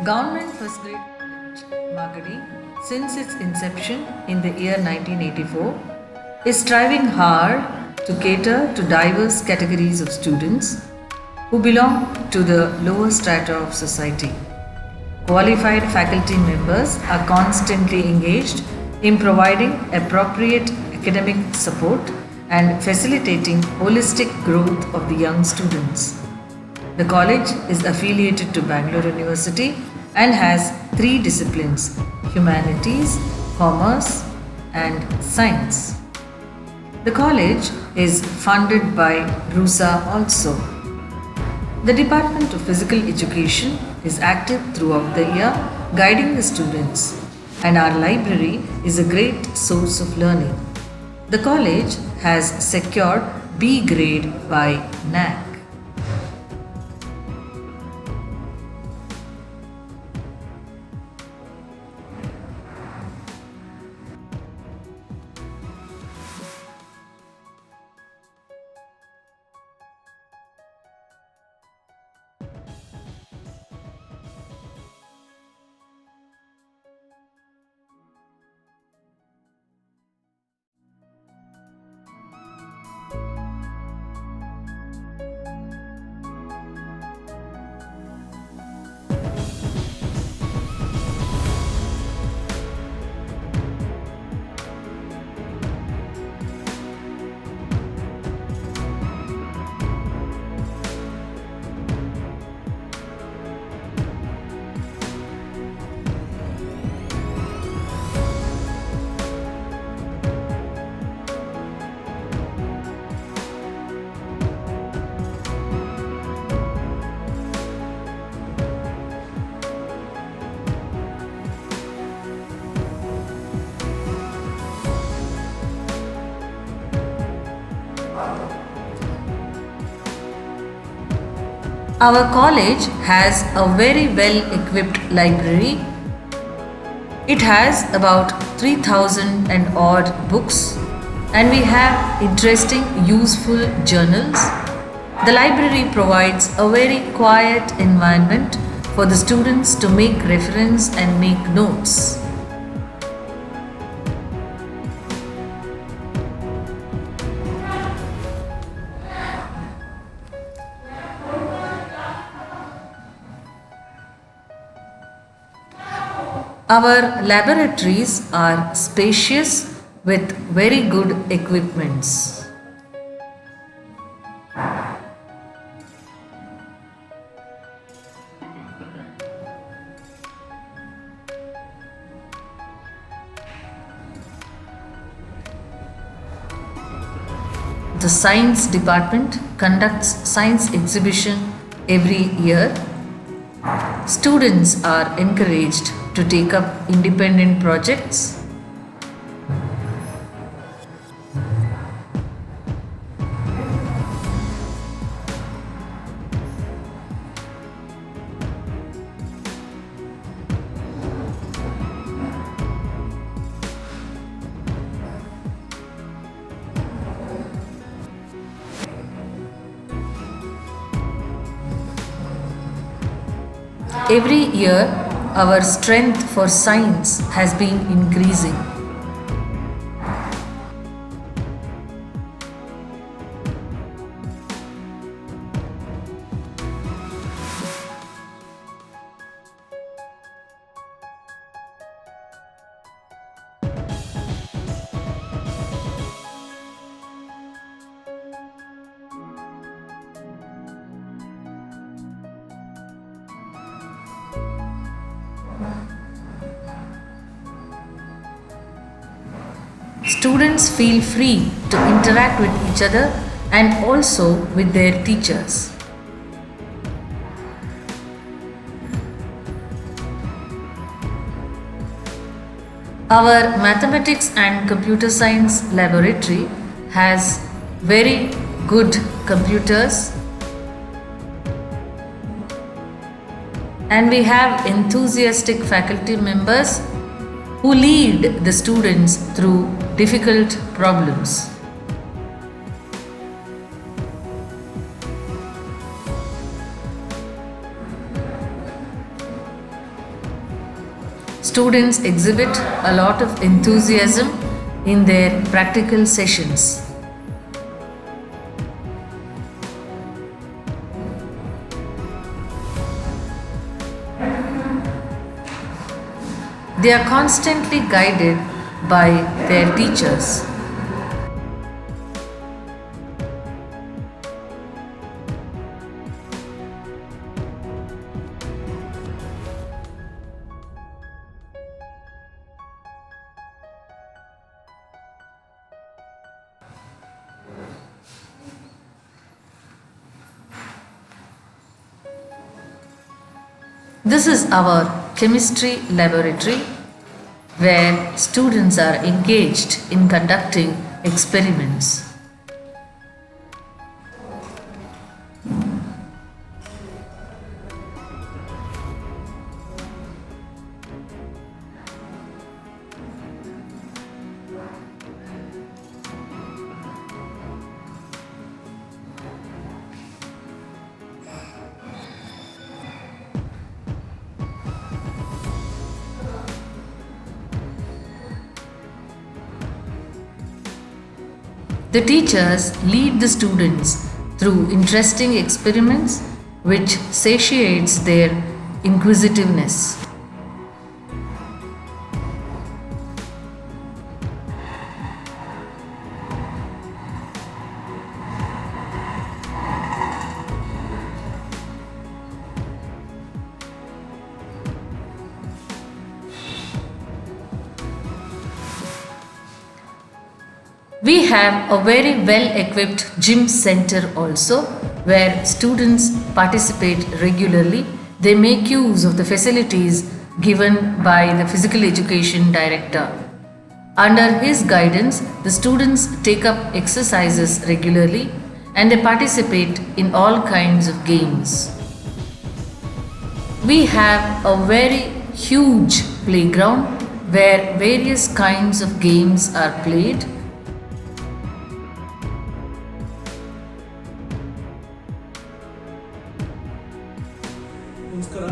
Government First Grade College, Magadi, since its inception in the year 1984, is striving hard to cater to diverse categories of students who belong to the lower strata of society. Qualified faculty members are constantly engaged in providing appropriate academic support and facilitating holistic growth of the young students. The college is affiliated to Bangalore University and has three disciplines: humanities, commerce, and science. The college is funded by RUSA also. The Department of Physical Education is active throughout the year, guiding the students, and our library is a great source of learning. The college has secured B grade by NAC. Our college has a very well equipped library. It has about 3000 and odd books, and we have interesting, useful journals. The library provides a very quiet environment for the students to make reference and make notes. Our laboratories are spacious with very good equipments. The science department conducts science exhibition every year. Students are encouraged to take up independent projects. Every year, our strength for science has been increasing. Students feel free to interact with each other and also with their teachers. Our mathematics and computer science laboratory has very good computers, and we have enthusiastic faculty members who lead the students through difficult problems. Students exhibit a lot of enthusiasm in their practical sessions. They are constantly guided by their teachers. This is our chemistry laboratory where students are engaged in conducting experiments. The teachers lead the students through interesting experiments which satiates their inquisitiveness. We have a very well equipped gym center also where students participate regularly. They make use of the facilities given by the physical education director. Under his guidance, the students take up exercises regularly and they participate in all kinds of games. We have a very huge playground where various kinds of games are played. ನಮಸ್ಕಾರ.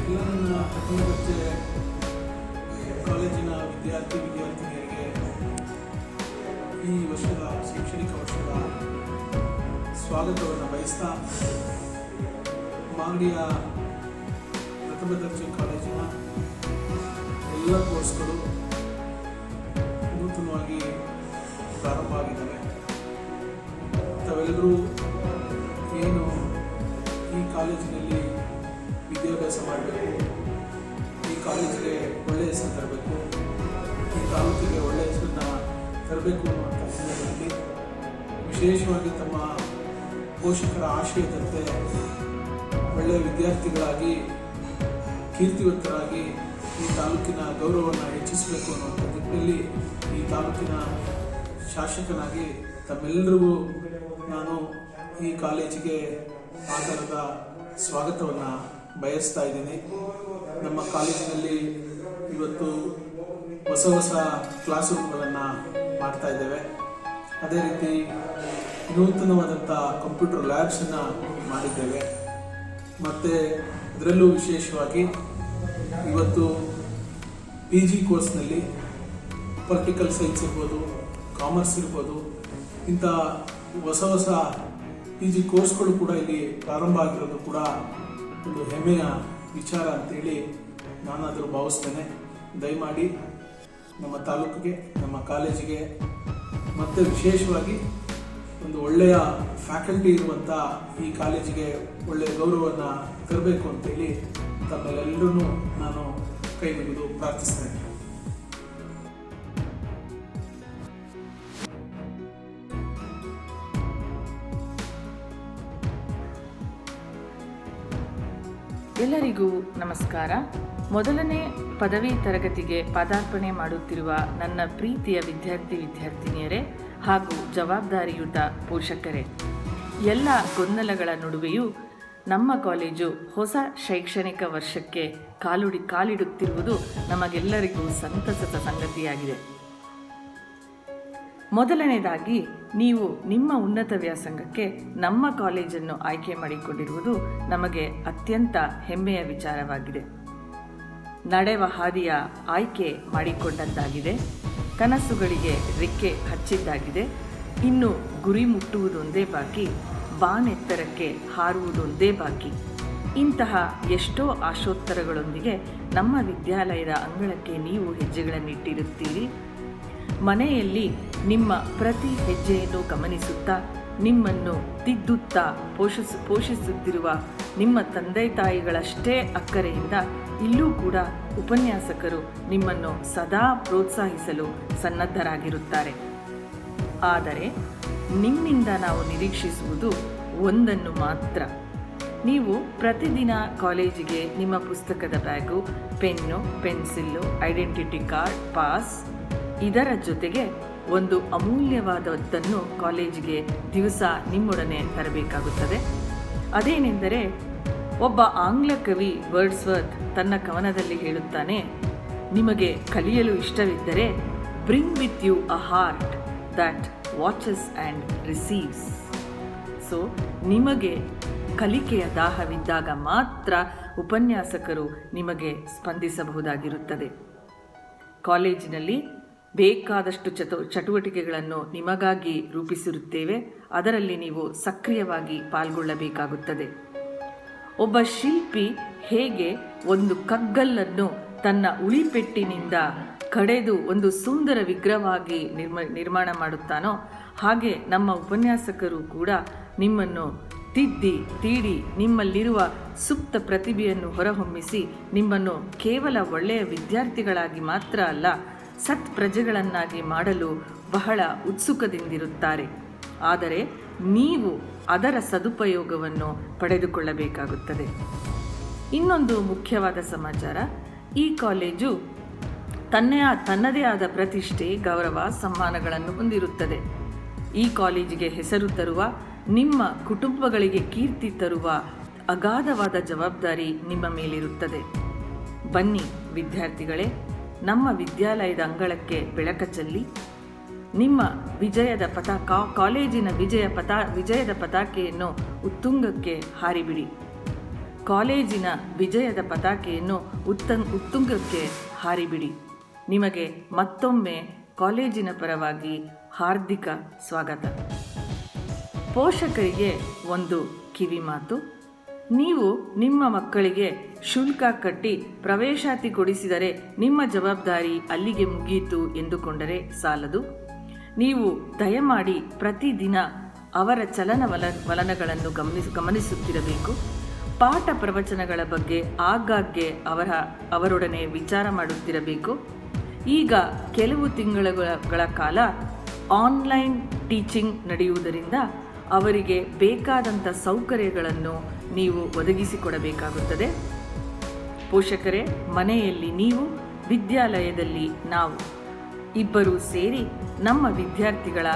ಎಲ್ಲ ನನ್ನ ಪ್ರಥಮ ದರ್ಜೆ ಕಾಲೇಜಿನ ವಿದ್ಯಾರ್ಥಿನಿಯರಿಗೆ ಈ ವರ್ಷದ ಶೈಕ್ಷಣಿಕ ವರ್ಷದ ಸ್ವಾಗತವನ್ನು ಬಯಸ್ತಾ, ಮಾಗಡಿಯ ಪ್ರಥಮ ದರ್ಜೆ ಕಾಲೇಜಿನ ಎಲ್ಲ ಕೋರ್ಸ್ಗಳು ನೂತನವಾಗಿ ಪ್ರಾರಂಭ ಆಗಿದ್ದಾವೆ. ತಾವೆಲ್ಲರೂ ಏನು ಈ ಕಾಲೇಜಿನಲ್ಲಿ ವಿದ್ಯಾಭ್ಯಾಸ ಮಾಡಬೇಕು, ಈ ಕಾಲೇಜಿಗೆ ಒಳ್ಳೆಯ ಹೆಸರು ತರಬೇಕು, ಈ ತಾಲೂಕಿಗೆ ಒಳ್ಳೆಯ ಹೆಸರನ್ನು ತರಬೇಕು ಅನ್ನುವಂಥ ಸಂದರ್ಭದಲ್ಲಿ ವಿಶೇಷವಾಗಿ ತಮ್ಮ ಪೋಷಕರ ಆಶಯದಂತೆ ಒಳ್ಳೆಯ ವಿದ್ಯಾರ್ಥಿಗಳಾಗಿ ಕೀರ್ತಿವಂತರಾಗಿ ಈ ತಾಲೂಕಿನ ಗೌರವವನ್ನು ಹೆಚ್ಚಿಸಬೇಕು ಅನ್ನುವಂಥ ನಿಟ್ಟಿನಲ್ಲಿ ಈ ತಾಲೂಕಿನ ಶಾಸಕನಾಗಿ ತಮ್ಮೆಲ್ಲರಿಗೂ ನಾನು ಈ ಕಾಲೇಜಿಗೆ ಆಧಾರದ ಸ್ವಾಗತವನ್ನು ಬಯಸ್ತಾ ಇದ್ದೀನಿ. ನಮ್ಮ ಕಾಲೇಜಿನಲ್ಲಿ ಇವತ್ತು ಹೊಸ ಹೊಸ ಕ್ಲಾಸ್ ರೂಮ್ಗಳನ್ನು ಮಾಡ್ತಾ ಇದ್ದೇವೆ. ಅದೇ ರೀತಿ ನೂತನವಾದಂಥ ಕಂಪ್ಯೂಟರ್ ಲ್ಯಾಬ್ಸನ್ನು ಮಾಡಿದ್ದೇವೆ. ಮತ್ತು ಅದರಲ್ಲೂ ವಿಶೇಷವಾಗಿ ಇವತ್ತು PG ಕೋರ್ಸ್ನಲ್ಲಿ ಪೊಲಿಟಿಕಲ್ ಸೈನ್ಸ್ ಇರ್ಬೋದು, ಕಾಮರ್ಸ್ ಇರ್ಬೋದು, ಇಂಥ ಹೊಸ ಹೊಸ PG ಕೋರ್ಸ್ಗಳು ಕೂಡ ಇಲ್ಲಿ ಪ್ರಾರಂಭ ಆಗಿರೋದು ಕೂಡ ಒಂದು ಹೆಮ್ಮೆಯ ವಿಚಾರ ಅಂತೇಳಿ ನಾನಾದರೂ ಭಾವಿಸ್ತೇನೆ. ದಯಮಾಡಿ ನಮ್ಮ ತಾಲೂಕಿಗೆ, ನಮ್ಮ ಕಾಲೇಜಿಗೆ ಮತ್ತು ವಿಶೇಷವಾಗಿ ಒಂದು ಒಳ್ಳೆಯ ಫ್ಯಾಕಲ್ಟಿ ಇರುವಂಥ ಈ ಕಾಲೇಜಿಗೆ ಒಳ್ಳೆಯ ಗೌರವವನ್ನು ತರಬೇಕು ಅಂತೇಳಿ ತಮ್ಮೆಲ್ಲರೂ ನಾನು ಕೈ ಮುಗಿದು ಪ್ರಾರ್ಥಿಸ್ತೇನೆ. ಎಲ್ಲರಿಗೂ ನಮಸ್ಕಾರ. ಮೊದಲನೇ ಪದವಿ ತರಗತಿಗೆ ಪದಾರ್ಪಣೆ ಮಾಡುತ್ತಿರುವ ನನ್ನ ಪ್ರೀತಿಯ ವಿದ್ಯಾರ್ಥಿನಿಯರೇ ಹಾಗೂ ಜವಾಬ್ದಾರಿಯುತ ಪೋಷಕರೇ, ಎಲ್ಲ ಗೊಂದಲಗಳ ನಡುವೆಯೂ ನಮ್ಮ ಕಾಲೇಜು ಹೊಸ ಶೈಕ್ಷಣಿಕ ವರ್ಷಕ್ಕೆ ಕಾಲಿಡುತ್ತಿರುವುದು ನಮಗೆಲ್ಲರಿಗೂ ಸಂತಸದ ಸಂಗತಿಯಾಗಿದೆ. ಮೊದಲನೇದಾಗಿ, ನೀವು ನಿಮ್ಮ ಉನ್ನತ ವ್ಯಾಸಂಗಕ್ಕೆ ನಮ್ಮ ಕಾಲೇಜನ್ನು ಆಯ್ಕೆ ಮಾಡಿಕೊಂಡಿರುವುದು ನಮಗೆ ಅತ್ಯಂತ ಹೆಮ್ಮೆಯ ವಿಚಾರವಾಗಿದೆ. ನಡೆವ ಹಾದಿಯ ಆಯ್ಕೆ ಮಾಡಿಕೊಂಡಂತಾಗಿದೆ. ಕನಸುಗಳಿಗೆ ರೆಕ್ಕೆ ಹಚ್ಚಿದ್ದಾಗಿದೆ. ಇನ್ನು ಗುರಿ ಮುಟ್ಟುವುದೊಂದೇ ಬಾಕಿ, ಬಾನೆತ್ತರಕ್ಕೆ ಹಾರುವುದೊಂದೇ ಬಾಕಿ. ಇಂತಹ ಎಷ್ಟೋ ಆಶೋತ್ತರಗಳೊಂದಿಗೆ ನಮ್ಮ ವಿದ್ಯಾಲಯದ ಅಂಗಳಕ್ಕೆ ನೀವು ಹೆಜ್ಜೆಗಳನ್ನಿಟ್ಟಿರುತ್ತೀರಿ. ಮನೆಯಲ್ಲಿ ನಿಮ್ಮ ಪ್ರತಿ ಹೆಜ್ಜೆಯನ್ನು ಗಮನಿಸುತ್ತಾ ನಿಮ್ಮನ್ನು ತಿದ್ದುತ್ತಾ ಪೋಷಿಸುತ್ತಿರುವ ನಿಮ್ಮ ತಂದೆ ತಾಯಿಗಳಷ್ಟೇ ಅಕ್ಕರೆಯಿಂದ ಇಲ್ಲೂ ಕೂಡ ಉಪನ್ಯಾಸಕರು ನಿಮ್ಮನ್ನು ಸದಾ ಪ್ರೋತ್ಸಾಹಿಸಲು ಸನ್ನದ್ಧರಾಗಿರುತ್ತಾರೆ. ಆದರೆ ನಿಮ್ಮಿಂದ ನಾವು ನಿರೀಕ್ಷಿಸುವುದು ಒಂದನ್ನು ಮಾತ್ರ. ನೀವು ಪ್ರತಿದಿನ ಕಾಲೇಜಿಗೆ ನಿಮ್ಮ ಪುಸ್ತಕದ bag, pen, pencil, identity card, pass, ಇದರ ಜೊತೆಗೆ ಒಂದು ಅಮೂಲ್ಯವಾದದ್ದನ್ನು ಕಾಲೇಜಿಗೆ ದಿವಸ ನಿಮ್ಮೊಡನೆ ತರಬೇಕಾಗುತ್ತದೆ. ಅದೇನೆಂದರೆ, ಒಬ್ಬ ಆಂಗ್ಲ ಕವಿ ವರ್ಡ್ಸ್ವರ್ತ್ ತನ್ನ ಕವನದಲ್ಲಿ ಹೇಳುತ್ತಾನೆ, ನಿಮಗೆ ಕಲಿಯಲು ಇಷ್ಟವಿದ್ದರೆ bring with you a heart that watches and receives. So ನಿಮಗೆ ಕಲಿಕೆಯ ದಾಹವಿದ್ದಾಗ ಮಾತ್ರ ಉಪನ್ಯಾಸಕರು ನಿಮಗೆ ಸ್ಪಂದಿಸಬಹುದಾಗಿರುತ್ತದೆ. ಕಾಲೇಜಿನಲ್ಲಿ ಬೇಕಾದಷ್ಟು ಚಟುವಟಿಕೆಗಳನ್ನು ನಿಮಗಾಗಿ ರೂಪಿಸಿರುತ್ತೇವೆ. ಅದರಲ್ಲಿ ನೀವು ಸಕ್ರಿಯವಾಗಿ ಪಾಲ್ಗೊಳ್ಳಬೇಕಾಗುತ್ತದೆ. ಒಬ್ಬ ಶಿಲ್ಪಿ ಹೇಗೆ ಒಂದು ಕಗ್ಗಲ್ಲನ್ನು ತನ್ನ ಉಳಿಪೆಟ್ಟಿನಿಂದ ಕಡೆದು ಒಂದು ಸುಂದರ ವಿಗ್ರಹವಾಗಿ ನಿರ್ಮಾಣ ಮಾಡುತ್ತಾನೋ, ಹಾಗೆ ನಮ್ಮ ಉಪನ್ಯಾಸಕರು ಕೂಡ ನಿಮ್ಮನ್ನು ತೀಡಿ ನಿಮ್ಮಲ್ಲಿರುವ ಸುಪ್ತ ಪ್ರತಿಭೆಯನ್ನು ಹೊರಹೊಮ್ಮಿಸಿ ನಿಮ್ಮನ್ನು ಕೇವಲ ಒಳ್ಳೆಯ ವಿದ್ಯಾರ್ಥಿಗಳಾಗಿ ಮಾತ್ರ ಅಲ್ಲ, ಸತ್ ಪ್ರಜೆಗಳನ್ನಾಗಿ ಮಾಡಲು ಬಹಳ ಉತ್ಸುಕದಿಂದಿರುತ್ತಾರೆ. ಆದರೆ ನೀವು ಅದರ ಸದುಪಯೋಗವನ್ನು ಪಡೆದುಕೊಳ್ಳಬೇಕಾಗುತ್ತದೆ. ಇನ್ನೊಂದು ಮುಖ್ಯವಾದ ಸಮಾಚಾರ, ಈ ಕಾಲೇಜು ತನ್ನದೇ ಆದ ಪ್ರತಿಷ್ಠೆ, ಗೌರವ, ಸಮ್ಮಾನಗಳನ್ನು ಹೊಂದಿರುತ್ತದೆ. ಈ ಕಾಲೇಜಿಗೆ ಹೆಸರು ತರುವ, ನಿಮ್ಮ ಕುಟುಂಬಗಳಿಗೆ ಕೀರ್ತಿ ತರುವ ಅಗಾಧವಾದ ಜವಾಬ್ದಾರಿ ನಿಮ್ಮ ಮೇಲಿರುತ್ತದೆ. ಬನ್ನಿ ವಿದ್ಯಾರ್ಥಿಗಳೇ, ನಮ್ಮ ವಿದ್ಯಾಲಯದ ಅಂಗಳಕ್ಕೆ ಬೆಳಕ ಚೆಲ್ಲಿ ನಿಮ್ಮ ವಿಜಯದ ಕಾಲೇಜಿನ ವಿಜಯದ ಪತಾಕೆಯನ್ನು ಉತ್ತುಂಗಕ್ಕೆ ಹಾರಿಬಿಡಿ. ಕಾಲೇಜಿನ ವಿಜಯದ ಪತಾಕೆಯನ್ನು ಉತ್ತುಂಗಕ್ಕೆ ಹಾರಿಬಿಡಿ. ನಿಮಗೆ ಮತ್ತೊಮ್ಮೆ ಕಾಲೇಜಿನ ಪರವಾಗಿ ಹಾರ್ದಿಕ ಸ್ವಾಗತ. ಪೋಷಕರಿಗೆ ಒಂದು ಕಿವಿ ಮಾತು. ನೀವು ನಿಮ್ಮ ಮಕ್ಕಳಿಗೆ ಶುಲ್ಕ ಕಟ್ಟಿ ಪ್ರವೇಶಾತಿ ಕೊಡಿಸಿದರೆ ನಿಮ್ಮ ಜವಾಬ್ದಾರಿ ಅಲ್ಲಿಗೆ ಮುಗಿಯಿತು ಎಂದುಕೊಂಡರೆ ಸಾಲದು. ನೀವು ದಯಮಾಡಿ ಪ್ರತಿದಿನ ಅವರ ಚಲನವಲನಗಳನ್ನು ಗಮನಿಸುತ್ತಿರಬೇಕು. ಪಾಠ ಪ್ರವಚನಗಳ ಬಗ್ಗೆ ಆಗಾಗ್ಗೆ ಅವರೊಡನೆ ವಿಚಾರ ಮಾಡುತ್ತಿರಬೇಕು. ಈಗ ಕೆಲವು ತಿಂಗಳುಗಳ ಕಾಲ ಆನ್ಲೈನ್ ಟೀಚಿಂಗ್ ನಡೆಯುವುದರಿಂದ ಅವರಿಗೆ ಬೇಕಾದಂಥ ಸೌಕರ್ಯಗಳನ್ನು ನೀವು ಒದಗಿಸಿಕೊಡಬೇಕಾಗುತ್ತದೆ. ಪೋಷಕರೇ, ಮನೆಯಲ್ಲಿ ನೀವು, ವಿದ್ಯಾಲಯದಲ್ಲಿ ನಾವು, ಇಬ್ಬರೂ ಸೇರಿ ನಮ್ಮ ವಿದ್ಯಾರ್ಥಿಗಳ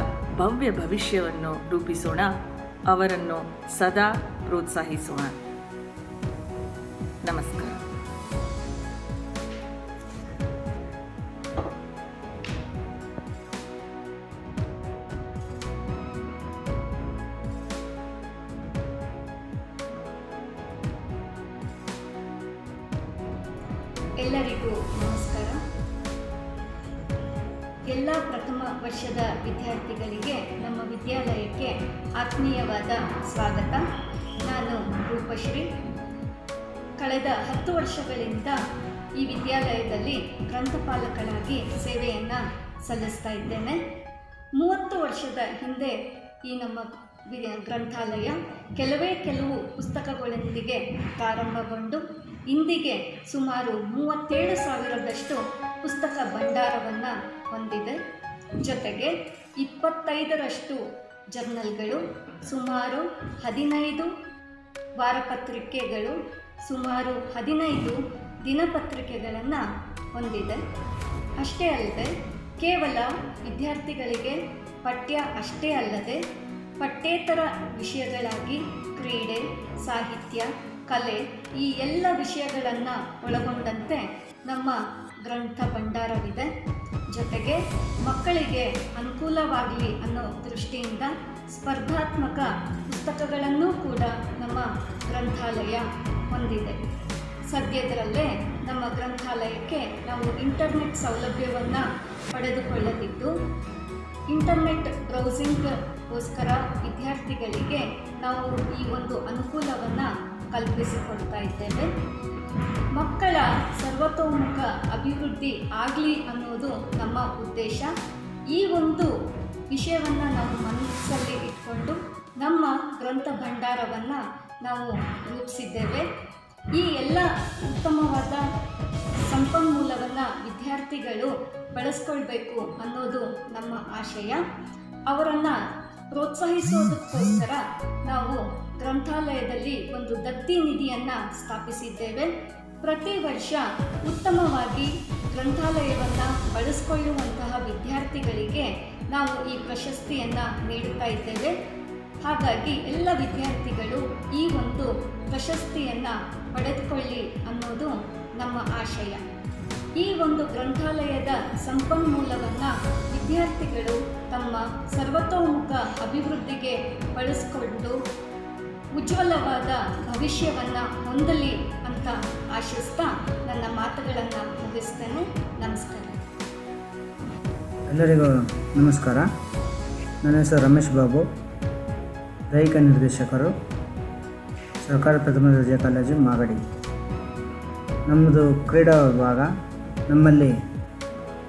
ಭವ್ಯ ಭವಿಷ್ಯವನ್ನು ರೂಪಿಸೋಣ. ಅವರನ್ನು ಸದಾ ಪ್ರೋತ್ಸಾಹಿಸೋಣ. ನಮಸ್ಕಾರ. ಎಲ್ಲರಿಗೂ ನಮಸ್ಕಾರ. ಎಲ್ಲ ಪ್ರಥಮ ವರ್ಷದ ವಿದ್ಯಾರ್ಥಿಗಳಿಗೆ ನಮ್ಮ ವಿದ್ಯಾಲಯಕ್ಕೆ ಆತ್ಮೀಯವಾದ ಸ್ವಾಗತ. ನಾನು ರೂಪಶ್ರೀ. ಕಳೆದ 10 ವರ್ಷಗಳಿಂದ ಈ ವಿದ್ಯಾಲಯದಲ್ಲಿ ಗ್ರಂಥಪಾಲಕಳಾಗಿ ಸೇವೆಯನ್ನು ಸಲ್ಲಿಸ್ತಾ ಇದ್ದೇನೆ. 30 ವರ್ಷದ ಹಿಂದೆ ಈ ನಮ್ಮ ಗ್ರಂಥಾಲಯ ಕೆಲವು ಪುಸ್ತಕಗಳೊಂದಿಗೆ ಪ್ರಾರಂಭಗೊಂಡು ಇಂದಿಗೆ ಸುಮಾರು 37,000ದಷ್ಟು ಪುಸ್ತಕ ಭಂಡಾರವನ್ನು ಹೊಂದಿದೆ. ಜೊತೆಗೆ 25ರಷ್ಟು ಜರ್ನಲ್ಗಳು, ಸುಮಾರು 15 ವಾರಪತ್ರಿಕೆಗಳು, ಸುಮಾರು 15 ದಿನಪತ್ರಿಕೆಗಳನ್ನು ಹೊಂದಿದೆ. ಅಷ್ಟೇ ಅಲ್ಲದೆ ಕೇವಲ ವಿದ್ಯಾರ್ಥಿಗಳಿಗೆ ಪಠ್ಯ ಅಷ್ಟೇ ಅಲ್ಲದೆ ಪಠ್ಯೇತರ ವಿಷಯಗಳಾಗಿ ಕ್ರೀಡೆ, ಸಾಹಿತ್ಯ, ಕಲೆ ಈ ಎಲ್ಲ ವಿಷಯಗಳನ್ನು ಒಳಗೊಂಡಂತೆ ನಮ್ಮ ಗ್ರಂಥ ಭಂಡಾರವಿದೆ. ಜೊತೆಗೆ ಮಕ್ಕಳಿಗೆ ಅನುಕೂಲವಾಗಲಿ ಅನ್ನೋ ದೃಷ್ಟಿಯಿಂದ ಸ್ಪರ್ಧಾತ್ಮಕ ಪುಸ್ತಕಗಳನ್ನು ಕೂಡ ನಮ್ಮ ಗ್ರಂಥಾಲಯ ಹೊಂದಿದೆ. ಸದ್ಯದರಲ್ಲೇ ನಮ್ಮ ಗ್ರಂಥಾಲಯಕ್ಕೆ ನಾವು ಇಂಟರ್ನೆಟ್ ಸೌಲಭ್ಯವನ್ನು ಪಡೆದುಕೊಳ್ಳಲಿದ್ದು, ಇಂಟರ್ನೆಟ್ ಬ್ರೌಸಿಂಗ್ಗೋಸ್ಕರ ವಿದ್ಯಾರ್ಥಿಗಳಿಗೆ ನಾವು ಈ ಒಂದು ಅನುಕೂಲವನ್ನು ಕಲ್ಪಿಸಿಕೊಡ್ತಾ ಇದ್ದೇವೆ. ಮಕ್ಕಳ ಸರ್ವತೋಮುಖ ಅಭಿವೃದ್ಧಿ ಆಗಲಿ ಅನ್ನೋದು ನಮ್ಮ ಉದ್ದೇಶ. ಈ ಒಂದು ವಿಷಯವನ್ನು ನಾವು ಮನಸ್ಸಲ್ಲಿ ಇಟ್ಕೊಂಡು ನಮ್ಮ ಗ್ರಂಥ ಭಂಡಾರವನ್ನು ನಾವು ರೂಪಿಸಿದ್ದೇವೆ. ಈ ಎಲ್ಲ ಉತ್ತಮವಾದ ಸಂಪನ್ಮೂಲವನ್ನು ವಿದ್ಯಾರ್ಥಿಗಳು ಬಳಸ್ಕೊಳ್ಬೇಕು ಅನ್ನೋದು ನಮ್ಮ ಆಶಯ. ಅವರನ್ನು ಪ್ರೋತ್ಸಾಹಿಸೋದಕ್ಕೋಸ್ಕರ ನಾವು ಗ್ರಂಥಾಲಯದಲ್ಲಿ ಒಂದು ದತ್ತಿ ನಿಧಿಯನ್ನು ಸ್ಥಾಪಿಸಿದ್ದೇವೆ. ಪ್ರತಿ ವರ್ಷ ಉತ್ತಮವಾಗಿ ಗ್ರಂಥಾಲಯವನ್ನು ಬಳಸಿಕೊಳ್ಳುವಂತಹ ವಿದ್ಯಾರ್ಥಿಗಳಿಗೆ ನಾವು ಈ ಪ್ರಶಸ್ತಿಯನ್ನು ನೀಡುತ್ತಾ ಇದ್ದೇವೆ. ಹಾಗಾಗಿ ಎಲ್ಲ ವಿದ್ಯಾರ್ಥಿಗಳು ಈ ಒಂದು ಪ್ರಶಸ್ತಿಯನ್ನು ಪಡೆದುಕೊಳ್ಳಿ ಅನ್ನೋದು ನಮ್ಮ ಆಶಯ. ಈ ಒಂದು ಗ್ರಂಥಾಲಯದ ಸಂಪನ್ಮೂಲವನ್ನು ವಿದ್ಯಾರ್ಥಿಗಳು ತಮ್ಮ ಸರ್ವತೋಮುಖ ಅಭಿವೃದ್ಧಿಗೆ ಬಳಸಿಕೊಂಡು ಉಜ್ವಲವಾದ ಭವಿಷ್ಯವನ್ನು ಹೊಂದಲಿ ಅಂತ ಆಶಿಸ್ತಾ ನನ್ನ ಮಾತುಗಳನ್ನು ಮುಗಿಸ್ತೇನೆ. ನಮಸ್ಕಾರ. ಎಲ್ಲರಿಗೂ ನಮಸ್ಕಾರ. ನನ್ನ ಹೆಸರು ರಮೇಶ್ ಬಾಬು, ದೈಹಿಕ ನಿರ್ದೇಶಕರು, ಸರ್ಕಾರಿ ಪ್ರಥಮ ದರ್ಜೆ ಕಾಲೇಜು ಮಾಗಡಿ. ನಮ್ಮದು ಕ್ರೀಡಾ ವಿಭಾಗ. ನಮ್ಮಲ್ಲಿ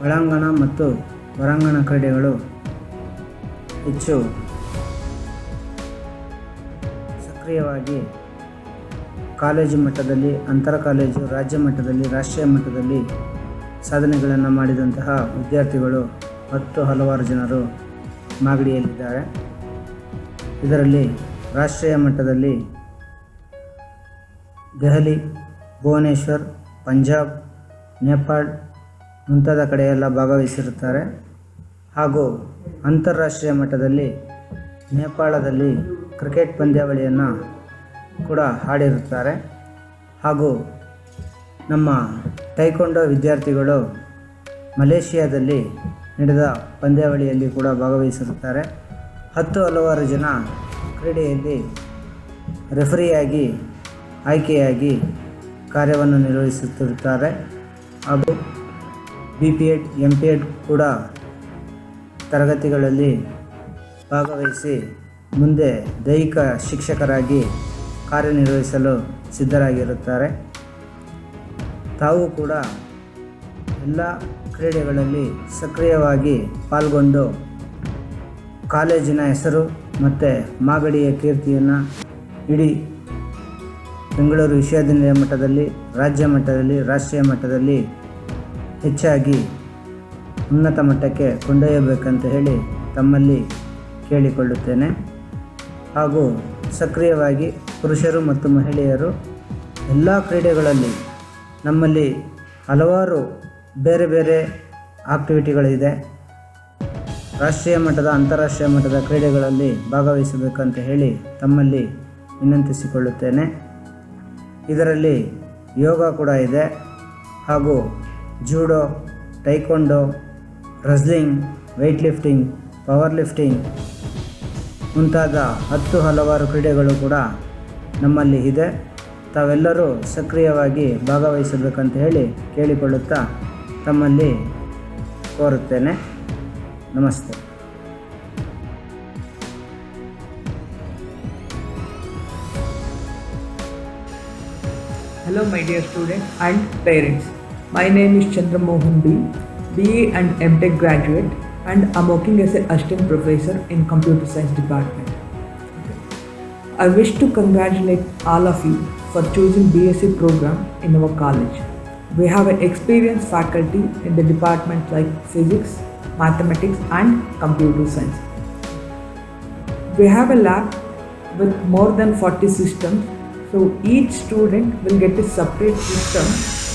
ಒಳಾಂಗಣ ಮತ್ತು ಹೊರಾಂಗಣ ಕ್ರೀಡೆಗಳು ಹೆಚ್ಚು ಸಕ್ರಿಯವಾಗಿ ಕಾಲೇಜು ಮಟ್ಟದಲ್ಲಿ, ಅಂತರ ಕಾಲೇಜು, ರಾಜ್ಯ ಮಟ್ಟದಲ್ಲಿ, ರಾಷ್ಟ್ರೀಯ ಮಟ್ಟದಲ್ಲಿ ಸಾಧನೆಗಳನ್ನು ಮಾಡಿದಂತಹ ವಿದ್ಯಾರ್ಥಿಗಳು ಹಲವಾರು ಜನರು ಮಾಗಡಿಯಲ್ಲಿದ್ದಾರೆ. ಇದರಲ್ಲಿ ರಾಷ್ಟ್ರೀಯ ಮಟ್ಟದಲ್ಲಿ ದೆಹಲಿ, ಭುವನೇಶ್ವರ್, ಪಂಜಾಬ್, ನೇಪಾಳ್ ಮುಂತಾದ ಕಡೆಯೆಲ್ಲ ಭಾಗವಹಿಸಿರುತ್ತಾರೆ. ಹಾಗೂ ಅಂತಾರಾಷ್ಟ್ರೀಯ ಮಟ್ಟದಲ್ಲಿ ನೇಪಾಳದಲ್ಲಿ ಕ್ರಿಕೆಟ್ ಪಂದ್ಯಾವಳಿಯನ್ನು ಕೂಡ ಆಡಿರುತ್ತಾರೆ. ಹಾಗೂ ನಮ್ಮ ಟೈಕೊಂಡೋ ವಿದ್ಯಾರ್ಥಿಗಳು ಮಲೇಷಿಯಾದಲ್ಲಿ ನಡೆದ ಪಂದ್ಯಾವಳಿಯಲ್ಲಿ ಕೂಡ ಭಾಗವಹಿಸಿರುತ್ತಾರೆ. ಹಲವಾರು ಜನ ಕ್ರೀಡೆಯಲ್ಲಿ ರೆಫರಿಯಾಗಿ ಆಯ್ಕೆಯಾಗಿ ಕಾರ್ಯವನ್ನು ನಿರ್ವಹಿಸುತ್ತಿರುತ್ತಾರೆ. ಹಾಗೂ BPEd, MPEd ಕೂಡ ತರಗತಿಗಳಲ್ಲಿ ಭಾಗವಹಿಸಿ ಮುಂದೆ ದೈಹಿಕ ಶಿಕ್ಷಕರಾಗಿ ಕಾರ್ಯನಿರ್ವಹಿಸಲು ಸಿದ್ಧರಾಗಿರುತ್ತಾರೆ. ತಾವು ಕೂಡ ಎಲ್ಲ ಕ್ರೀಡೆಗಳಲ್ಲಿ ಸಕ್ರಿಯವಾಗಿ ಪಾಲ್ಗೊಂಡು ಕಾಲೇಜಿನ ಹೆಸರು ಮತ್ತು ಮಾಗಡಿಯ ಕೀರ್ತಿಯನ್ನು ಇಡೀ ಬೆಂಗಳೂರು ವಿಶ್ವವಿದ್ಯಾನಿಲಯ ಮಟ್ಟದಲ್ಲಿ, ರಾಜ್ಯ ಮಟ್ಟದಲ್ಲಿ, ರಾಷ್ಟ್ರೀಯ ಮಟ್ಟದಲ್ಲಿ ಹೆಚ್ಚಾಗಿ ಉನ್ನತ ಮಟ್ಟಕ್ಕೆ ಕೊಂಡೊಯ್ಯಬೇಕಂತ ಹೇಳಿ ತಮ್ಮಲ್ಲಿ ಕೇಳಿಕೊಳ್ಳುತ್ತೇನೆ. ಹಾಗೂ ಸಕ್ರಿಯವಾಗಿ ಪುರುಷರು ಮತ್ತು ಮಹಿಳೆಯರು ಎಲ್ಲ ಕ್ರೀಡೆಗಳಲ್ಲಿ ನಮ್ಮಲ್ಲಿ ಹಲವಾರು ಬೇರೆ ಬೇರೆ ಆಕ್ಟಿವಿಟಿಗಳಿದೆ. ರಾಷ್ಟ್ರೀಯ ಮಟ್ಟದ, ಅಂತಾರಾಷ್ಟ್ರೀಯ ಮಟ್ಟದ ಕ್ರೀಡೆಗಳಲ್ಲಿ ಭಾಗವಹಿಸಬೇಕಂತ ಹೇಳಿ ತಮ್ಮಲ್ಲಿ ವಿನಂತಿಸಿಕೊಳ್ಳುತ್ತೇನೆ. ಇದರಲ್ಲಿ ಯೋಗ ಕೂಡ ಇದೆ. ಹಾಗೂ judo, taekwondo, wrestling, weight lifting, power lifting ಮುಂತಾದ ಹಲವಾರು ಕ್ರೀಡೆಗಳು ಕೂಡ ನಮ್ಮಲ್ಲಿ ಇದೆ. ತಾವೆಲ್ಲರೂ ಸಕ್ರಿಯವಾಗಿ ಭಾಗವಹಿಸಬೇಕಂತ ಹೇಳಿ ಕೇಳಿಕೊಳ್ಳುತ್ತಾ ತಮ್ಮಲ್ಲಿ ಕೋರುತ್ತೇನೆ. ನಮಸ್ತೆ. Hello my dear students and parents. My name is Chandra Mohan B, BA and MTech graduate, and I'm working as an assistant professor in computer science department. I wish to congratulate all of you for choosing BSc program in our college. We have an experienced faculty in the departments like physics, mathematics and computer science. We have a lab with more than 40 systems, so each student will get a separate system.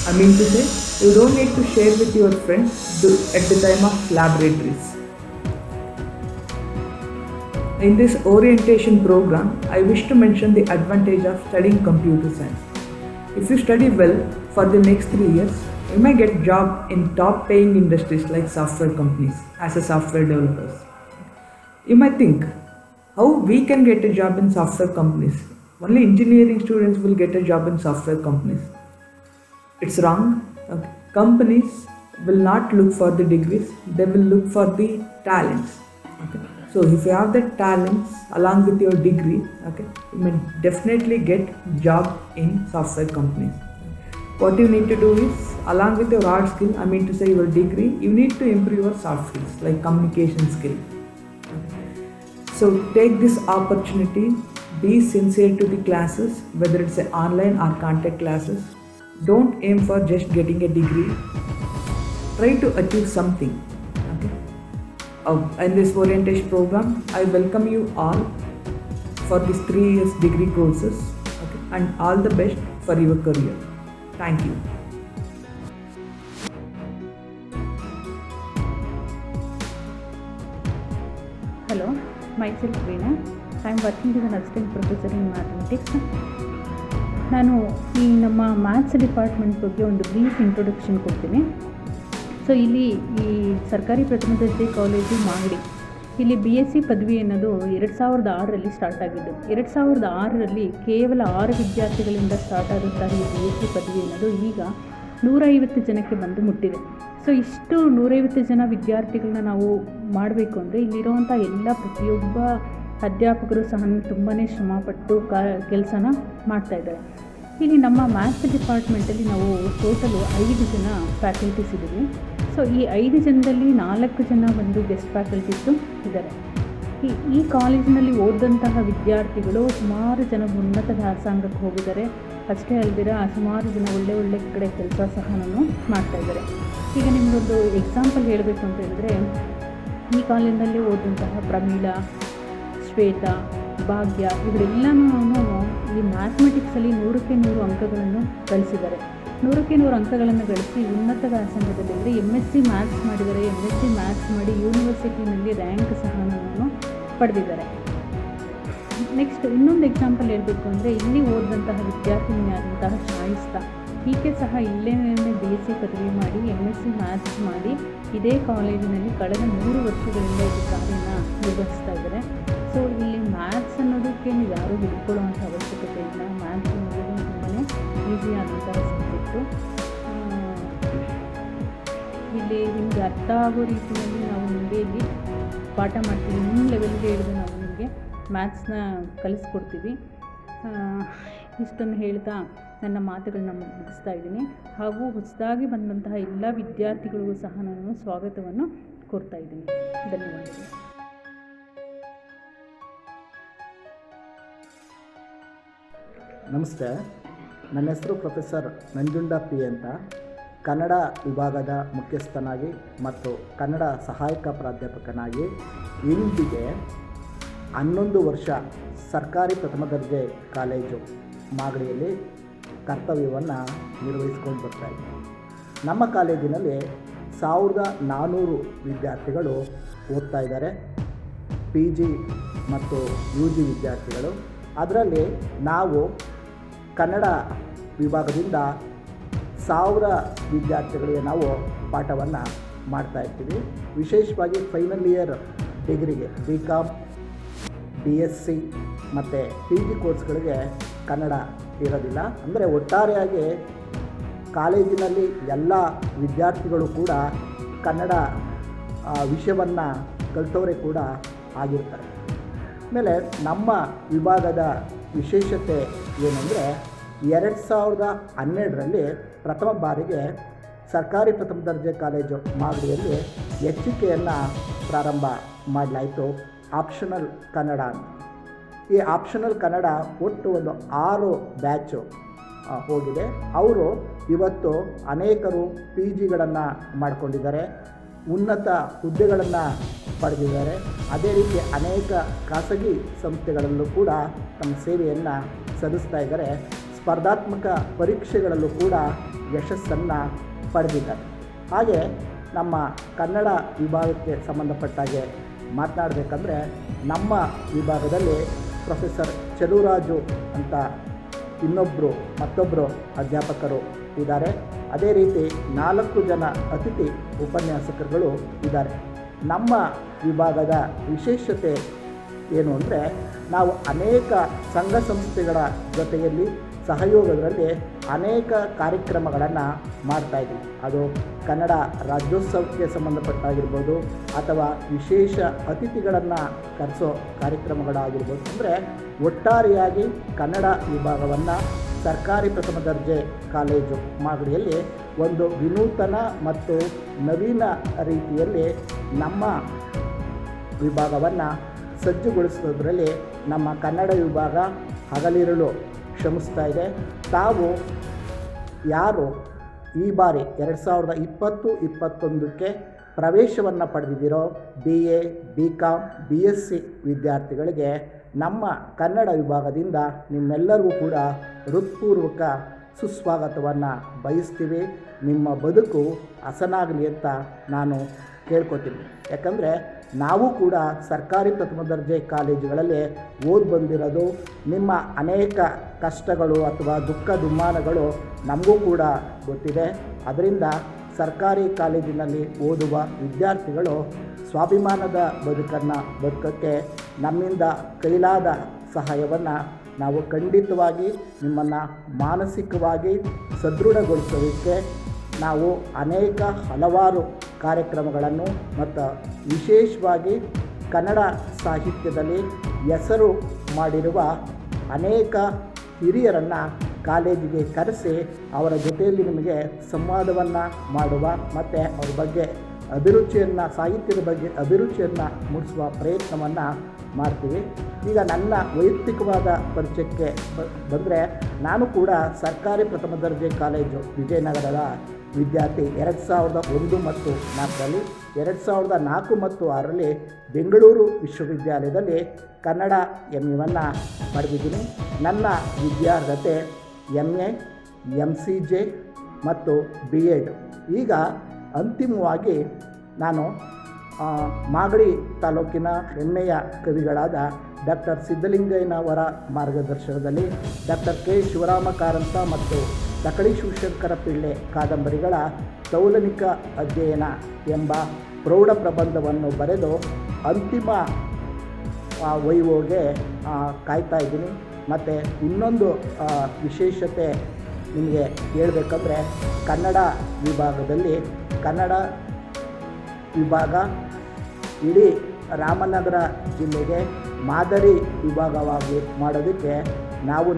I mean to say, you don't need to share with your friends at the time of laboratories. In this orientation program, I wish to mention the advantage of studying computer science. If you study well for the next 3 years, you may get job in top paying industries like software companies as a software developers. You might think, how we can get a job in software companies? Only engineering students will get a job in software companies. It's wrong. Okay. Companies will not look for the degrees, they will look for the talents. Okay. So if you have the talents along with your degree, okay, you may definitely get job in software companies. What you need to do is, along with your hard skill, I mean to say your degree, you need to improve your soft skills like communication skill. So take this opportunity, be sincere to the classes, whether it's online or contact classes. Don't aim for just getting a degree. Try to achieve something. Okay. In this orientation program, I welcome you all for these 3 years degree courses. Okay. And all the best for your career. Thank you. Hello, myself Veena. I am working as an assistant professor in mathematics. ನಾನು ಈ ನಮ್ಮ maths department ಬಗ್ಗೆ ಒಂದು brief introduction ಕೊಡ್ತೀನಿ. So ಇಲ್ಲಿ ಈ ಸರ್ಕಾರಿ ಪ್ರಥಮ ದರ್ಜೆ ಕಾಲೇಜು ಮಾಗಡಿ, ಇಲ್ಲಿ BSc ಪದವಿ ಅನ್ನೋದು 2006ರಲ್ಲಿ ಸ್ಟಾರ್ಟ್ ಆಗಿದ್ದು. 2006ರಲ್ಲಿ ಕೇವಲ 6 ವಿದ್ಯಾರ್ಥಿಗಳಿಂದ ಸ್ಟಾರ್ಟ್ ಆದಂತಹ ಈ BSc ಪದವಿ ಅನ್ನೋದು ಈಗ 150 ಜನಕ್ಕೆ ಬಂದು ಮುಟ್ಟಿದೆ. ಸೊ ಇಷ್ಟು 150 ಜನ ವಿದ್ಯಾರ್ಥಿಗಳನ್ನ ನಾವು ಮಾಡಬೇಕು ಅಂದರೆ ಇಲ್ಲಿರುವಂಥ ಎಲ್ಲ ಪ್ರತಿಯೊಬ್ಬ ಅಧ್ಯಾಪಕರು ಸಹ ತುಂಬಾ ಶ್ರಮಪಟ್ಟು ಕೆಲಸನ ಮಾಡ್ತಾಯಿದ್ದಾರೆ. ಇಲ್ಲಿ ನಮ್ಮ ಮ್ಯಾಥ್ಸ್ ಡಿಪಾರ್ಟ್ಮೆಂಟಲ್ಲಿ ನಾವು ಟೋಟಲು 5 ಜನ ಫ್ಯಾಕಲ್ಟೀಸ್ ಇದ್ದೀವಿ. ಸೊ ಈ 5 ಜನದಲ್ಲಿ 4 ಜನ ಬಂದು ಗೆಸ್ಟ್ ಫ್ಯಾಕಲ್ಟೀಸು ಇದ್ದಾರೆ. ಈ ಕಾಲೇಜಿನಲ್ಲಿ ಓದಿದಂತಹ ವಿದ್ಯಾರ್ಥಿಗಳು ಸುಮಾರು ಜನ ಉನ್ನತ ವ್ಯಾಸಂಗಕ್ಕೆ ಹೋಗಿದ್ದಾರೆ. ಅಷ್ಟೇ ಅಲ್ಲದಿರ ಸುಮಾರು ಜನ ಒಳ್ಳೆ ಕಡೆ ಕೆಲಸ ಸಹ ಮಾಡ್ತಾಯಿದ್ದಾರೆ. ಈಗ ನಿಮಗೊಂದು ಎಕ್ಸಾಂಪಲ್ ಹೇಳಬೇಕು ಅಂತ ಹೇಳಿದ್ರೆ, ಈ ಕಾಲೇಜಿನಲ್ಲಿ ಓದಿದಂತಹ ಪ್ರಮೀಳಾ, ಶ್ವೇತಾ, ಭಾಗ್ಯ ಇವರೆಲ್ಲನೂ ಈ ಮ್ಯಾಥಮೆಟಿಕ್ಸಲ್ಲಿ 100ಕ್ಕೆ 100 ಅಂಕಗಳನ್ನು ಗಳಿಸಿದ್ದಾರೆ. 100ಕ್ಕೆ 100 ಅಂಕಗಳನ್ನು ಗಳಿಸಿ ಉನ್ನತ ವ್ಯಾಸಂಗದಲ್ಲಿ ಅಂದರೆ MSc ಮ್ಯಾಥ್ಸ್ ಮಾಡಿದ್ದಾರೆ. MSc ಮ್ಯಾಥ್ಸ್ ಮಾಡಿ ಯೂನಿವರ್ಸಿಟಿನಲ್ಲಿ ರ್ಯಾಂಕ್ ಸಹ ಪಡೆದಿದ್ದಾರೆ. ನೆಕ್ಸ್ಟ್ ಇನ್ನೊಂದು ಎಕ್ಸಾಂಪಲ್ ಹೇಳಬೇಕು ಅಂದರೆ, ಇಲ್ಲಿ ಓದಿದಂತಹ ವಿದ್ಯಾರ್ಥಿನಿಯಾದಂತಹ ಶಾಯಿಸ್ತಾ, ಈಕೆ ಸಹ ಇಲ್ಲೇ BSc ಪದವಿ ಮಾಡಿ MSc ಮ್ಯಾಥ್ಸ್ ಮಾಡಿ ಇದೇ ಕಾಲೇಜಿನಲ್ಲಿ ಕಳೆದ 3 ವರ್ಷಗಳಿಂದ ಈ ಕಾರ್ಯನ ನಿರ್ವಹಿಸ್ತಾ ಇದ್ದಾರೆ. ಸೊ ಇಲ್ಲಿ ಮ್ಯಾಥ್ಸ್ ಅನ್ನೋದಕ್ಕೆ ನೀವು ಯಾರೂ ಹಿಡ್ಕೊಳ್ಳುವಂಥ ಅವಶ್ಯಕತೆ ಇಲ್ಲ. ಮ್ಯಾಥ್ಸ್ ಅನ್ನೋದು ತುಂಬಾ ಈಸಿ ಆದಂತಹ ಸಬ್ಜೆಕ್ಟು. ಇಲ್ಲಿ ನಿಮಗೆ ಅರ್ಥ ಆಗೋ ರೀತಿಯಲ್ಲಿ ನಾವು ನಿಮಗೆ ಇಲ್ಲಿ ಪಾಠ ಮಾಡ್ತೀವಿ. ನಿಮ್ಮ ಲೆವೆಲ್ಗೆ ಹಿಡಿದು ನಾವು ನಿಮಗೆ ಮ್ಯಾಥ್ಸ್ನ ಕಲಿಸ್ಕೊಡ್ತೀವಿ. ಇಷ್ಟನ್ನು ಹೇಳ್ತಾ ನನ್ನ ಮಾತುಗಳನ್ನ ಮುಗಿಸ್ತಾ ಇದ್ದೀನಿ. ಹಾಗೂ ಹೊಸದಾಗಿ ಬಂದಂತಹ ಎಲ್ಲ ವಿದ್ಯಾರ್ಥಿಗಳಿಗೂ ಸಹ ನಾನು ಸ್ವಾಗತವನ್ನು ಕೋರ್ತಾ ಇದ್ದೀನಿ. ಧನ್ಯವಾದಗಳು. ನಮಸ್ತೆ, ನನ್ನ ಹೆಸರು ಪ್ರೊಫೆಸರ್ ನಂಜುಂಡ ಪಿ ಅಂತ. ಕನ್ನಡ ವಿಭಾಗದ ಮುಖ್ಯಸ್ಥನಾಗಿ ಮತ್ತು ಕನ್ನಡ ಸಹಾಯಕ ಪ್ರಾಧ್ಯಾಪಕನಾಗಿ ಇಂದಿಗೆ 11 ವರ್ಷ ಸರ್ಕಾರಿ ಪ್ರಥಮ ದರ್ಜೆ ಕಾಲೇಜು ಮಾಗಡಿಯಲ್ಲಿ ಕರ್ತವ್ಯವನ್ನು ನಿರ್ವಹಿಸ್ಕೊಂಡು ಬರ್ತಾಯಿದ್ದೀನಿ. ನಮ್ಮ ಕಾಲೇಜಿನಲ್ಲಿ 1400 ವಿದ್ಯಾರ್ಥಿಗಳು ಓದ್ತಾ ಇದ್ದಾರೆ, PG ಮತ್ತು UG ವಿದ್ಯಾರ್ಥಿಗಳು. ಅದರಲ್ಲಿ ನಾವು ಕನ್ನಡ ವಿಭಾಗದಿಂದ 1000 ವಿದ್ಯಾರ್ಥಿಗಳಿಗೆ ನಾವು ಪಾಠವನ್ನು ಮಾಡ್ತಾಯಿರ್ತೀವಿ. ವಿಶೇಷವಾಗಿ ಫೈನಲ್ ಇಯರ್ ಡಿಗ್ರಿಗೆ BCom, BSc ಮತ್ತು PG ಕೋರ್ಸ್ಗಳಿಗೆ ಕನ್ನಡ ಇರೋದಿಲ್ಲ. ಅಂದರೆ ಒಟ್ಟಾರೆಯಾಗಿ ಕಾಲೇಜಿನಲ್ಲಿ ಎಲ್ಲ ವಿದ್ಯಾರ್ಥಿಗಳು ಕೂಡ ಕನ್ನಡ ವಿಷಯವನ್ನು ಕಲಿತವರೇ ಕೂಡ ಆಗಿರ್ತಾರೆ. ಆಮೇಲೆ ನಮ್ಮ ವಿಭಾಗದ ವಿಶೇಷತೆ ಏನಂದರೆ, 2012ರಲ್ಲಿ ಪ್ರಥಮ ಬಾರಿಗೆ ಸರ್ಕಾರಿ ಪ್ರಥಮ ದರ್ಜೆ ಕಾಲೇಜು ಮಾಗಡಿಯಲ್ಲಿ HK ಪ್ರಾರಂಭ ಮಾಡಲಾಯಿತು, ಆಪ್ಷನಲ್ ಕನ್ನಡ ಅಂತ. ಈ ಆಪ್ಷನಲ್ ಕನ್ನಡ ಒಟ್ಟು ಒಂದು 6 ಬ್ಯಾಚು ಹೋಗಿದೆ. ಅವರು ಇವತ್ತು ಅನೇಕರು PGಗಳನ್ನು ಮಾಡಿಕೊಂಡಿದ್ದಾರೆ, ಉನ್ನತ ಹುದ್ದೆಗಳನ್ನು ಪಡೆದಿದ್ದಾರೆ. ಅದೇ ರೀತಿ ಅನೇಕ ಖಾಸಗಿ ಸಂಸ್ಥೆಗಳಲ್ಲೂ ಕೂಡ ತಮ್ಮ ಸೇವೆಯನ್ನು ಸಲ್ಲಿಸ್ತಾ ಇದ್ದಾರೆ. ಸ್ಪರ್ಧಾತ್ಮಕ ಪರೀಕ್ಷೆಗಳಲ್ಲೂ ಕೂಡ ಯಶಸ್ಸನ್ನು ಪಡೆದಿದ್ದಾರೆ. ಹಾಗೆ ನಮ್ಮ ಕನ್ನಡ ವಿಭಾಗಕ್ಕೆ ಸಂಬಂಧಪಟ್ಟಾಗೆ ಮಾತನಾಡಬೇಕಂದ್ರೆ, ನಮ್ಮ ವಿಭಾಗದಲ್ಲಿ ಪ್ರೊಫೆಸರ್ ಚೆಲುವರಾಜು ಅಂತ ಮತ್ತೊಬ್ಬರು ಅಧ್ಯಾಪಕರು ಇದ್ದಾರೆ. ಅದೇ ರೀತಿ 4 ಜನ ಅತಿಥಿ ಉಪನ್ಯಾಸಕರುಗಳು ಇದ್ದಾರೆ. ನಮ್ಮ ವಿಭಾಗದ ವಿಶೇಷತೆ ಏನು ಅಂದರೆ, ನಾವು ಅನೇಕ ಸಂಘ ಸಂಸ್ಥೆಗಳ ಜೊತೆಯಲ್ಲಿ ಸಹಯೋಗದಲ್ಲಿ ಅನೇಕ ಕಾರ್ಯಕ್ರಮಗಳನ್ನು ಮಾಡ್ತಾಯಿದ್ದೀವಿ. ಅದು ಕನ್ನಡ ರಾಜ್ಯೋತ್ಸವಕ್ಕೆ ಸಂಬಂಧಪಟ್ಟಾಗಿರ್ಬೋದು ಅಥವಾ ವಿಶೇಷ ಅತಿಥಿಗಳನ್ನು ಕರೆಸೋ ಕಾರ್ಯಕ್ರಮಗಳಾಗಿರ್ಬೋದು. ಅಂದರೆ ಒಟ್ಟಾರೆಯಾಗಿ ಕನ್ನಡ ವಿಭಾಗವನ್ನು ಸರ್ಕಾರಿ ಪ್ರಥಮ ದರ್ಜೆ ಕಾಲೇಜು ಮಾಗಡಿಯಲ್ಲಿ ಒಂದು ವಿನೂತನ ಮತ್ತು ನವೀನ ರೀತಿಯಲ್ಲಿ ನಮ್ಮ ವಿಭಾಗವನ್ನು ಸಜ್ಜುಗೊಳಿಸೋದ್ರಲ್ಲಿ ನಮ್ಮ ಕನ್ನಡ ವಿಭಾಗ ಹಗಲಿರುಳು ಶ್ರಮಿಸ್ತಾ ಇದೆ. ತಾವು ಯಾರು ಈ ಬಾರಿ 2020-21ಕ್ಕೆ ಪ್ರವೇಶವನ್ನು ಪಡೆದಿದ್ದೀರೋ BA, BCom, BSc ವಿದ್ಯಾರ್ಥಿಗಳಿಗೆ ನಮ್ಮ ಕನ್ನಡ ವಿಭಾಗದಿಂದ ನಿಮ್ಮೆಲ್ಲರಿಗೂ ಕೂಡ ಹೃತ್ಪೂರ್ವಕ ಸುಸ್ವಾಗತವನ್ನು ಬಯಸ್ತೀವಿ. ನಿಮ್ಮ ಬದುಕು ಹಸನಾಗಲಿ ಅಂತ ನಾನು ಕೇಳ್ಕೊತೀನಿ. ಯಾಕಂದರೆ ನಾವು ಕೂಡ ಸರ್ಕಾರಿ ಪ್ರಥಮ ದರ್ಜೆ ಕಾಲೇಜುಗಳಲ್ಲಿ ಓದಿ ಬಂದಿರೋದು. ನಿಮ್ಮ ಅನೇಕ ಕಷ್ಟಗಳು ಅಥವಾ ದುಃಖ ದುಮ್ಮಾನಗಳು ನಮಗೂ ಕೂಡ ಗೊತ್ತಿದೆ. ಅದರಿಂದ ಸರ್ಕಾರಿ ಕಾಲೇಜಿನಲ್ಲಿ ಓದುವ ವಿದ್ಯಾರ್ಥಿಗಳು ಸ್ವಾಭಿಮಾನದ ಬದುಕನ್ನು ಬದುಕೋಕ್ಕೆ ನಮ್ಮಿಂದ ಕೈಲಾದ ಸಹಾಯವನ್ನು ನಾವು ಖಂಡಿತವಾಗಿ ನಿಮ್ಮನ್ನು ಮಾನಸಿಕವಾಗಿ ಸದೃಢಗೊಳಿಸೋದಕ್ಕೆ ನಾವು ಹಲವಾರು ಕಾರ್ಯಕ್ರಮಗಳನ್ನು ಮತ್ತು ವಿಶೇಷವಾಗಿ ಕನ್ನಡ ಸಾಹಿತ್ಯದಲ್ಲಿ ಹೆಸರು ಮಾಡಿರುವ ಅನೇಕ ಹಿರಿಯರನ್ನು ಕಾಲೇಜಿಗೆ ಕರೆಸಿ ಅವರ ಜೊತೆಯಲ್ಲಿ ನಿಮಗೆ ಸಂವಾದವನ್ನು ಮಾಡುವ ಮತ್ತು ಅವ್ರ ಬಗ್ಗೆ ಸಾಹಿತ್ಯದ ಬಗ್ಗೆ ಅಭಿರುಚಿಯನ್ನು ಮೂಡಿಸುವ ಪ್ರಯತ್ನವನ್ನು ಮಾಡ್ತೀವಿ. ಈಗ ನನ್ನ ವೈಯಕ್ತಿಕವಾದ ಪರಿಚಯಕ್ಕೆ ಬಂದರೆ ನಾನು ಕೂಡ ಸರ್ಕಾರಿ ಪ್ರಥಮ ದರ್ಜೆ ಕಾಲೇಜು ವಿಜಯನಗರದ ವಿದ್ಯಾರ್ಥಿ. 2001 ಮತ್ತು 4ರಲ್ಲಿ 2004 ಮತ್ತು 6ರಲ್ಲಿ ಬೆಂಗಳೂರು ವಿಶ್ವವಿದ್ಯಾಲಯದಲ್ಲಿ ಕನ್ನಡ MA ಪಡೆದಿದ್ದೀನಿ. ನನ್ನ ವಿದ್ಯಾರ್ಹತೆ MA, MCJ ಮತ್ತು B.Ed. ಈಗ ಅಂತಿಮವಾಗಿ ನಾನು ಮಾಗಡಿ ತಾಲೂಕಿನ ಹೆಮ್ಮೆಯ ಕವಿಗಳಾದ ಡಾಕ್ಟರ್ ಸಿದ್ಧಲಿಂಗಯ್ಯನವರ ಮಾರ್ಗದರ್ಶನದಲ್ಲಿ ಡಾಕ್ಟರ್ ಕೆ ಶಿವರಾಮ ಕಾರಂತ ಮತ್ತು ತಕಳಿ ಶಿವಶಂಕರ ಪಿಳ್ಳೆ ಕಾದಂಬರಿಗಳ ತೌಲನಿಕ ಅಧ್ಯಯನ ಎಂಬ ಪ್ರೌಢ ಪ್ರಬಂಧವನ್ನು ಬರೆದು ಅಂತಿಮ ವೈವೋಗೆ ಕಾಯ್ತಾ ಇದ್ದೀನಿ. ಮತ್ತು ಇನ್ನೊಂದು ವಿಶೇಷತೆ ನಿಮಗೆ ಹೇಳಬೇಕಂದ್ರೆ ಕನ್ನಡ ವಿಭಾಗ ಇಡೀ ರಾಮನಗರ ಜಿಲ್ಲೆಗೆ ಮಾದರಿ ವಿಭಾಗವಾಗಿ ಮಾಡೋದಕ್ಕೆ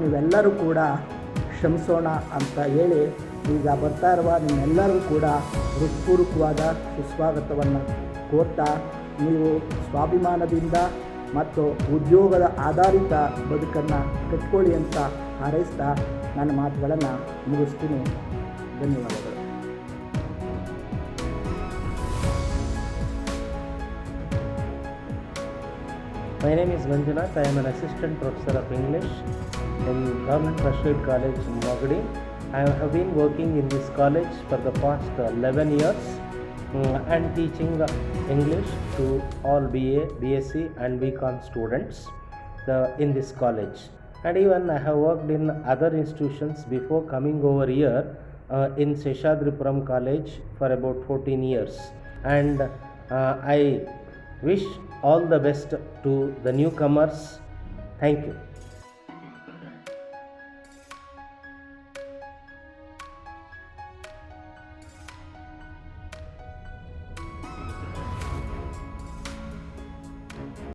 ನೀವೆಲ್ಲರೂ ಕೂಡ ಶ್ರಮಿಸೋಣ ಅಂತ ಹೇಳಿ ಈಗ ಬರ್ತಾ ಇರುವ ನಿಮ್ಮೆಲ್ಲರಿಗೂ ಕೂಡ ಹೃತ್ಪೂರ್ವಕವಾದ ಸುಸ್ವಾಗತವನ್ನು ಕೋರ್ತಾ ನೀವು ಸ್ವಾಭಿಮಾನದಿಂದ ಮತ್ತು ಉದ್ಯೋಗದ ಆಧಾರಿತ ಬದುಕನ್ನು ಕಟ್ಕೊಳ್ಳಿ ಅಂತ ಹಾರೈಸ್ತಾ ನನ್ನ ಮಾತುಗಳನ್ನು ಮುಗಿಸ್ತೀನಿ. ಧನ್ಯವಾದಗಳು. My name is Manjunath. I am an assistant professor of English in Government First College in Magadi. I have been working in this college for the past 11 years and teaching English to all BA, BSc and BCom students in this college. And even I have worked in other institutions before coming over here in Seshadripuram College for about 14 years. And I wish all the best to the newcomers. Thank you.